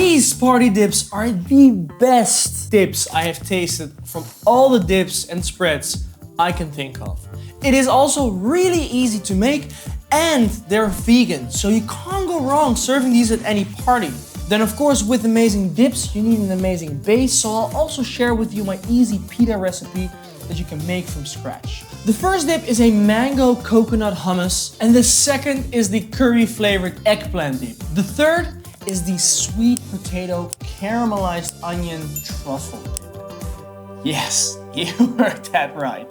These party dips are the best dips I have tasted from all the dips and spreads I can think of. It is also really easy to make and they're vegan, so you can't go wrong serving these at any party. Then of course with amazing dips, you need an amazing base, so I'll also share with you my easy pita recipe that you can make from scratch. The first dip is a mango coconut hummus, and the second is the curry flavored eggplant dip. The third is the sweet potato caramelized onion truffle dip. Yes, you heard that right.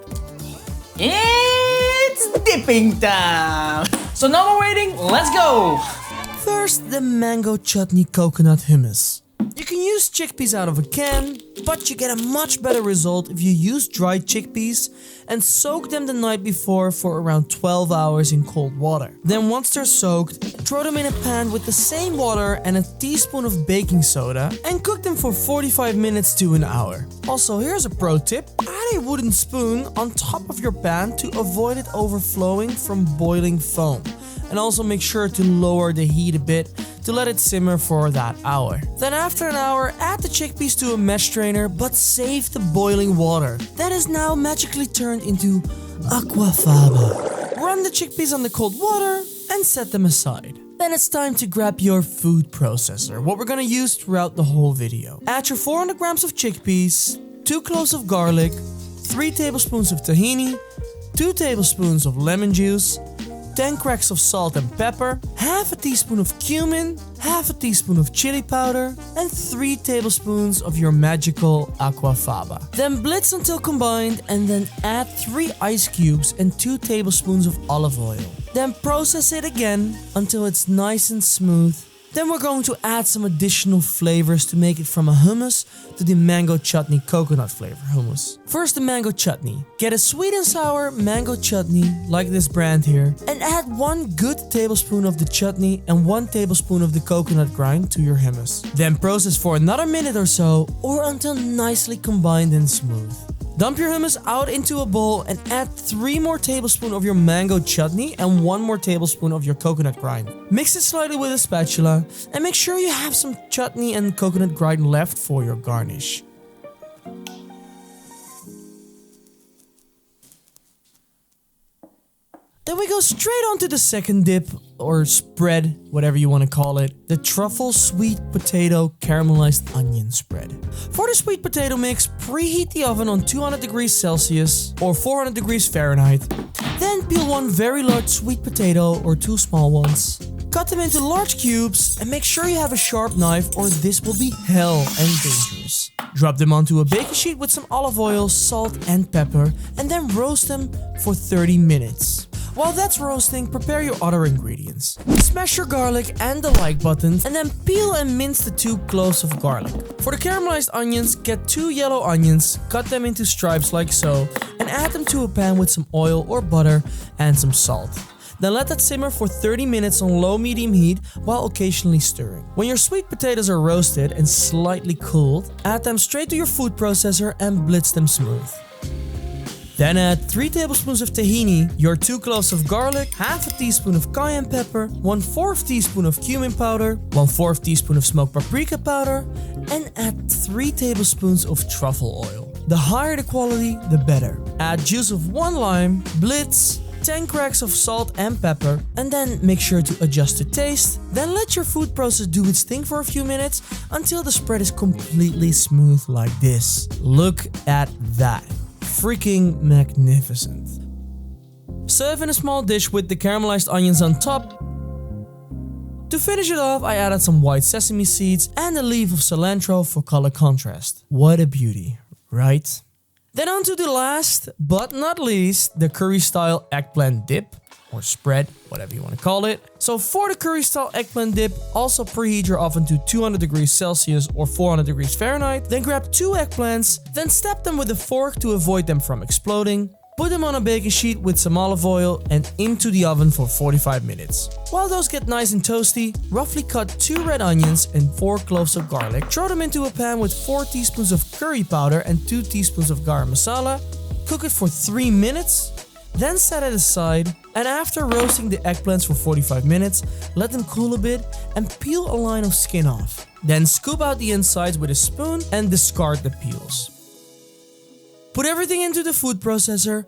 It's dipping time! So no more waiting, let's go! First, the mango chutney coconut hummus. You can use chickpeas out of a can, but you get a much better result if you use dried chickpeas and soak them the night before for around 12 hours in cold water. Then once they're soaked, throw them in a pan with the same water and a teaspoon of baking soda and cook them for 45 minutes to an hour. Also, here's a pro tip: add a wooden spoon on top of your pan to avoid it overflowing from boiling foam. And also make sure to lower the heat a bit to let it simmer for that hour. Then after an hour, add the chickpeas to a mesh strainer, but save the boiling water. That is now magically turned into aquafaba. Run the chickpeas on the cold water and set them aside. Then it's time to grab your food processor, what we're gonna use throughout the whole video. Add your 400 grams of chickpeas, 2 cloves of garlic, 3 tablespoons of tahini, 2 tablespoons of lemon juice, 10 cracks of salt and pepper, half a teaspoon of cumin, half a teaspoon of chili powder, and 3 tablespoons of your magical aquafaba. Then blitz until combined and then add 3 ice cubes and 2 tablespoons of olive oil. Then process it again until it's nice and smooth. Then we're going to add some additional flavors to make it from a hummus to the mango chutney coconut flavor hummus. First, the mango chutney. Get a sweet and sour mango chutney, like this brand here, and add 1 good tablespoon of the chutney and 1 tablespoon of the coconut grind to your hummus. Then process for another minute or so, or until nicely combined and smooth. Dump your hummus out into a bowl and add 3 more tablespoons of your mango chutney and 1 more tablespoon of your coconut grind. Mix it slightly with a spatula and make sure you have some chutney and coconut grind left for your garnish. Then we go straight on to the second dip, or spread, whatever you want to call it. The truffle sweet potato caramelized onion spread. For the sweet potato mix, preheat the oven on 200 degrees Celsius or 400 degrees Fahrenheit. Then peel 1 very large sweet potato or 2 small ones. Cut them into large cubes and make sure you have a sharp knife or this will be hell and dangerous. Drop them onto a baking sheet with some olive oil, salt and pepper and then roast them for 30 minutes. While that's roasting, prepare your other ingredients. Smash your garlic and the like buttons and then peel and mince the 2 cloves of garlic. For the caramelized onions, get 2 yellow onions, cut them into stripes like so, and add them to a pan with some oil or butter and some salt. Then let that simmer for 30 minutes on low-medium heat while occasionally stirring. When your sweet potatoes are roasted and slightly cooled, add them straight to your food processor and blitz them smooth. Then add 3 tablespoons of tahini, your 2 cloves of garlic, half a teaspoon of cayenne pepper, 1/4 teaspoon of cumin powder, 1/4 teaspoon of smoked paprika powder, and add 3 tablespoons of truffle oil. The higher the quality, the better. Add juice of 1 lime, blitz, 10 cracks of salt and pepper, and then make sure to adjust to taste. Then let your food process do its thing for a few minutes until the spread is completely smooth like this. Look at that. Freaking magnificent. Serve in a small dish with the caramelized onions on top. To finish it off, I added some white sesame seeds and a leaf of cilantro for color contrast. What a beauty, right? Then on to the last, but not least, the curry style eggplant dip, or spread, whatever you want to call it. So for the curry style eggplant dip, also preheat your oven to 200 degrees Celsius or 400 degrees Fahrenheit. Then grab 2 eggplants, then stab them with a fork to avoid them from exploding. Put them on a baking sheet with some olive oil and into the oven for 45 minutes. While those get nice and toasty, roughly cut 2 red onions and 4 cloves of garlic. Throw them into a pan with 4 teaspoons of curry powder and 2 teaspoons of garam masala. Cook it for 3 minutes. Then set it aside, and after roasting the eggplants for 45 minutes, let them cool a bit and peel a line of skin off. Then scoop out the insides with a spoon and discard the peels. Put everything into the food processor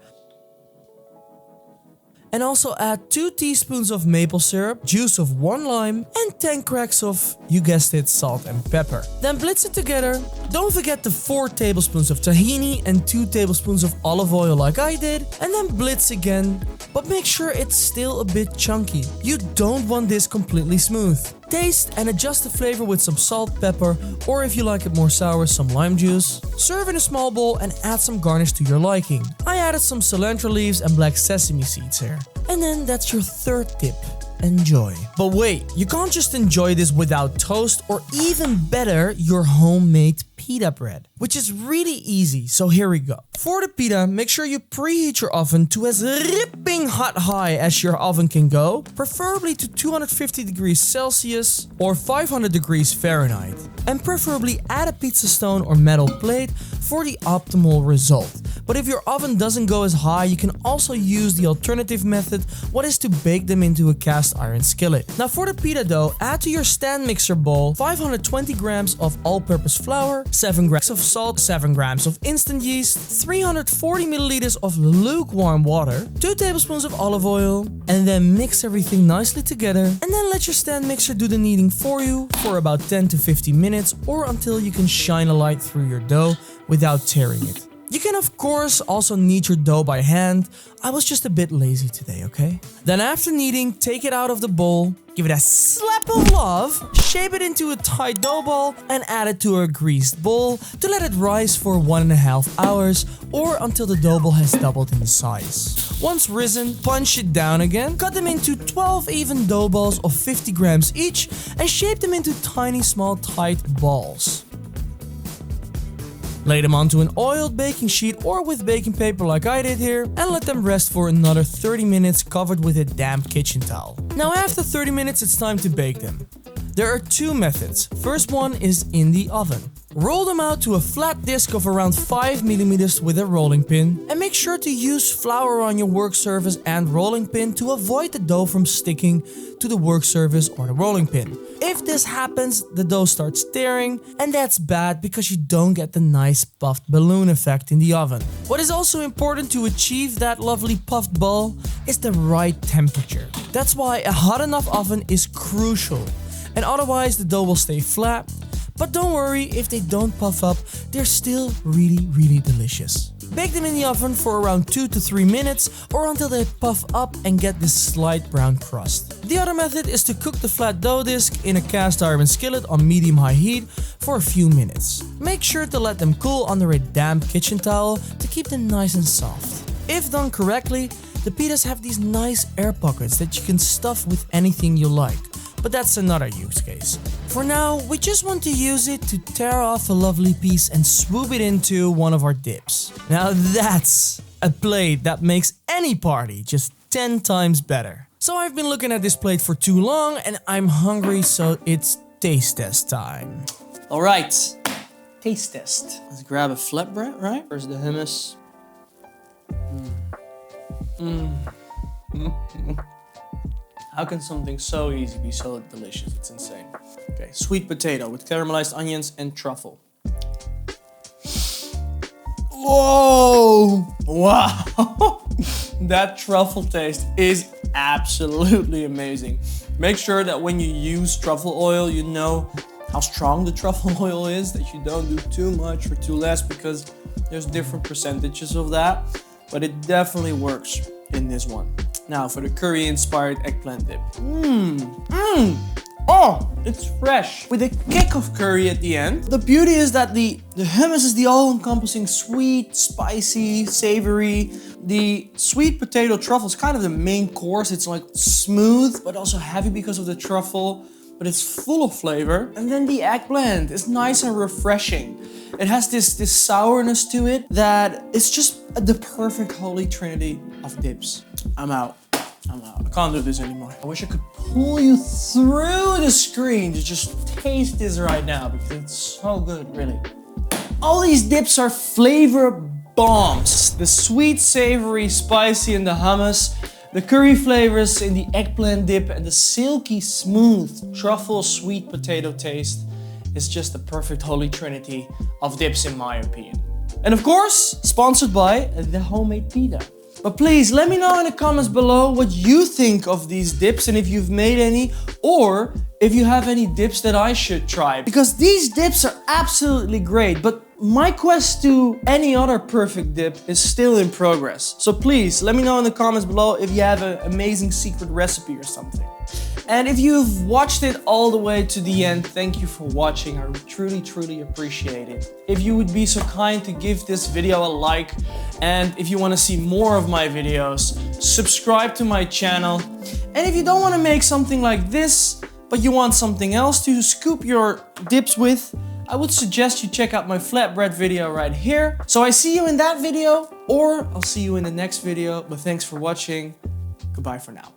and also add 2 teaspoons of maple syrup, juice of 1 lime and 10 cracks of, you guessed it, salt and pepper. Then blitz it together. Don't forget the 4 tablespoons of tahini and 2 tablespoons of olive oil like I did, and then blitz again, but make sure it's still a bit chunky. You don't want this completely smooth. Taste and adjust the flavor with some salt, pepper, or if you like it more sour, some lime juice. Serve in a small bowl and add some garnish to your liking. I added some cilantro leaves and black sesame seeds here. And then that's your third tip. Enjoy. But wait, you can't just enjoy this without toast or even better, your homemade pita bread, which is really easy, so here we go. For the pita, make sure you preheat your oven to as ripping hot high as your oven can go, preferably to 250 degrees Celsius or 500 degrees Fahrenheit. And preferably add a pizza stone or metal plate for the optimal result. But if your oven doesn't go as high, you can also use the alternative method, what is to bake them into a cast iron skillet. Now for the pita dough, add to your stand mixer bowl 520 grams of all-purpose flour, 7 grams of salt, 7 grams of instant yeast, 340 milliliters of lukewarm water, 2 tablespoons of olive oil, and then mix everything nicely together, and then let your stand mixer do the kneading for you for about 10 to 15 minutes or until you can shine a light through your dough without tearing it. You can of course also knead your dough by hand. I was just a bit lazy today, okay? Then after kneading, take it out of the bowl, give it a slap of love, shape it into a tight dough ball and add it to a greased bowl to let it rise for 1.5 hours or until the dough ball has doubled in size. Once risen, punch it down again, cut them into 12 even dough balls of 50 grams each and shape them into tiny small tight balls. Lay them onto an oiled baking sheet or with baking paper like I did here and let them rest for another 30 minutes covered with a damp kitchen towel. Now after 30 minutes it's time to bake them. There are 2 methods. First one is in the oven. Roll them out to a flat disc of around 5 mm with a rolling pin and make sure to use flour on your work surface and rolling pin to avoid the dough from sticking to the work surface or the rolling pin. If this happens, the dough starts tearing and that's bad because you don't get the nice puffed balloon effect in the oven. What is also important to achieve that lovely puffed ball is the right temperature. That's why a hot enough oven is crucial, and otherwise the dough will stay flat. But don't worry, if they don't puff up, they're still really delicious. Bake them in the oven for around 2 to 3 minutes or until they puff up and get this slight brown crust. The other method is to cook the flat dough disc in a cast iron skillet on medium-high heat for a few minutes. Make sure to let them cool under a damp kitchen towel to keep them nice and soft. If done correctly, the pitas have these nice air pockets that you can stuff with anything you like. But that's another use case. For now, we just want to use it to tear off a lovely piece and swoop it into one of our dips. Now that's a plate that makes any party just 10 times better. So I've been looking at this plate for too long and I'm hungry, so it's taste test time. Alright, taste test. Let's grab a flatbread, right? First the hummus. How can something so easy be so delicious? It's insane. Okay, sweet potato with caramelized onions and truffle. Whoa! Wow! That truffle taste is absolutely amazing. Make sure that when you use truffle oil, you know how strong the truffle oil is, that you don't do too much or too less because there's different percentages of that, but it definitely works in this one. Now for the curry-inspired eggplant dip. Oh, it's fresh with a kick of curry at the end. The beauty is that the hummus is the all-encompassing sweet, spicy, savory. The sweet potato truffle is kind of the main course. It's like smooth, but also heavy because of the truffle, but it's full of flavor. And then the eggplant is nice and refreshing. It has this sourness to it that it's just the perfect holy trinity of dips. I'm out. I can't do this anymore. I wish I could pull you through the screen to just taste this right now because it's so good, really. All these dips are flavor bombs. The sweet, savory, spicy in the hummus, the curry flavors in the eggplant dip, and the silky smooth truffle sweet potato taste is just the perfect holy trinity of dips in my opinion. And of course, sponsored by the homemade Pita. But please let me know in the comments below what you think of these dips and if you've made any, or if you have any dips that I should try. Because these dips are absolutely great, but my quest to any other perfect dip is still in progress. So please let me know in the comments below if you have an amazing secret recipe or something. And if you've watched it all the way to the end, thank you for watching. I truly appreciate it. If you would be so kind to give this video a like, and if you want to see more of my videos, subscribe to my channel. And if you don't want to make something like this, but you want something else to scoop your dips with, I would suggest you check out my flatbread video right here. So I see you in that video, or I'll see you in the next video. But thanks for watching. Goodbye for now.